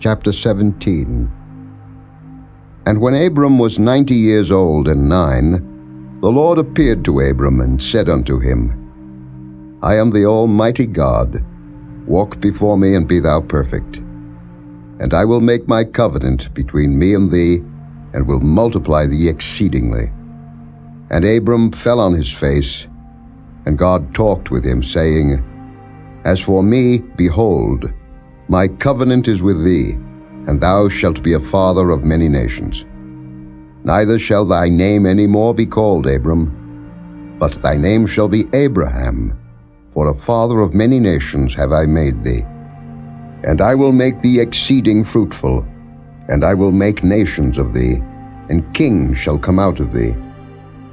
chapter 17. And when Abram was 90 years old and 9, the Lord appeared to Abram and said unto him, I am the Almighty God. Walk before me and be thou perfect. And I will make my covenant between me and thee, and will multiply thee exceedingly. And Abram fell on his face, and God talked with him, saying, As for me, behold, my covenant is with thee, and thou shalt be a father of many nations. Neither shall thy name any more be called Abram, but thy name shall be Abraham, for a father of many nations have I made thee. And I will make thee exceeding fruitful, and I will make nations of thee, and kings shall come out of thee.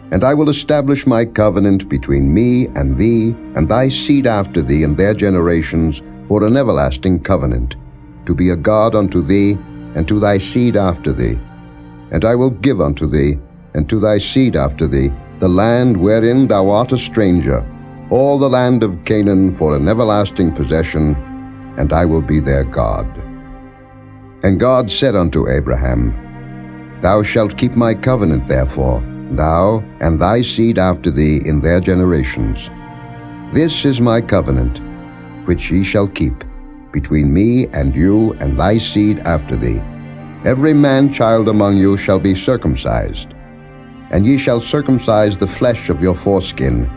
And I will establish my covenant between me and thee, and thy seed after thee and their generations, for an everlasting covenant, to be a God unto thee, and to thy seed after thee. And I will give unto thee, and to thy seed after thee, the land wherein thou art a stranger, all the land of Canaan for an everlasting possession, and I will be their God. And God said unto Abraham, Thou shalt keep my covenant therefore, thou and thy seed after thee in their generations. This is my covenant, which ye shall keep, between me and you and thy seed after thee. Every man-child among you shall be circumcised, and ye shall circumcise the flesh of your foreskin,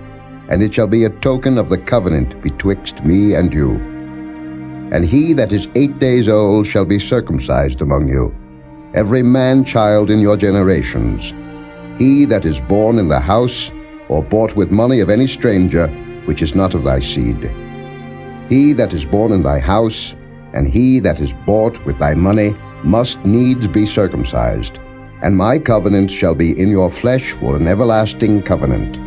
and it shall be a token of the covenant betwixt me and you. And he that is 8 days old shall be circumcised among you, every man-child in your generations. He that is born in the house, or bought with money of any stranger, which is not of thy seed. He that is born in thy house, and he that is bought with thy money, must needs be circumcised. And my covenant shall be in your flesh for an everlasting covenant.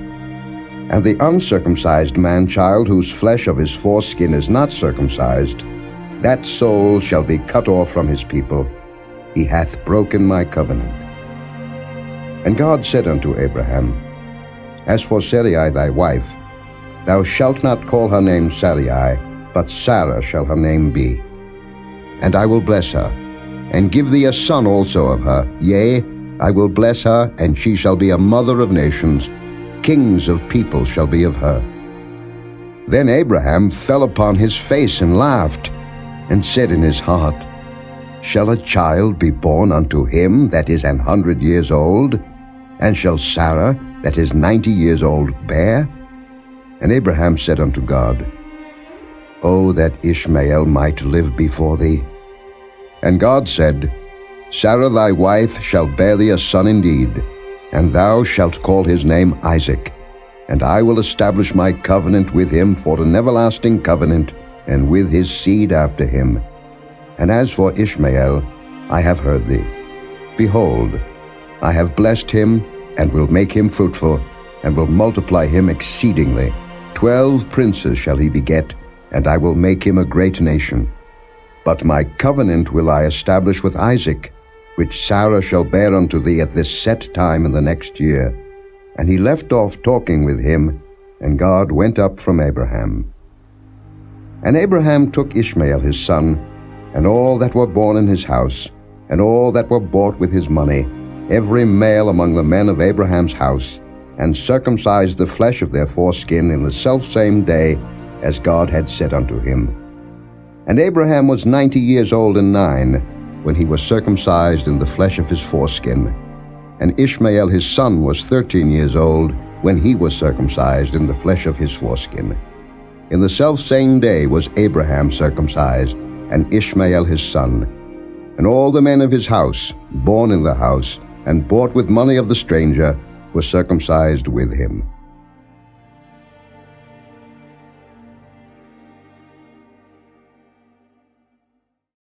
And the uncircumcised man-child, whose flesh of his foreskin is not circumcised, that soul shall be cut off from his people. He hath broken my covenant. And God said unto Abraham, As for Sarai thy wife, thou shalt not call her name Sarai, but Sarah shall her name be. And I will bless her, and give thee a son also of her. Yea, I will bless her, and she shall be a mother of nations. Kings of people shall be of her. Then Abraham fell upon his face and laughed, and said in his heart, Shall a child be born unto him that is 100 years old? And shall Sarah that is 90 years old bear? And Abraham said unto God, O that Ishmael might live before thee. And God said, Sarah thy wife shall bear thee a son indeed, and thou shalt call his name Isaac. And I will establish my covenant with him for an everlasting covenant, and with his seed after him. And as for Ishmael, I have heard thee. Behold, I have blessed him, and will make him fruitful, and will multiply him exceedingly. 12 princes shall he beget, and I will make him a great nation. But my covenant will I establish with Isaac, which Sarah shall bear unto thee at this set time in the next year. And he left off talking with him, and God went up from Abraham. And Abraham took Ishmael his son, and all that were born in his house, and all that were bought with his money, every male among the men of Abraham's house, and circumcised the flesh of their foreskin in the selfsame day, as God had said unto him. And Abraham was 90 years old and 9, when he was circumcised in the flesh of his foreskin. And Ishmael his son was 13 years old, when he was circumcised in the flesh of his foreskin. In the selfsame day was Abraham circumcised, and Ishmael his son. And all the men of his house, born in the house, and bought with money of the stranger, were circumcised with him.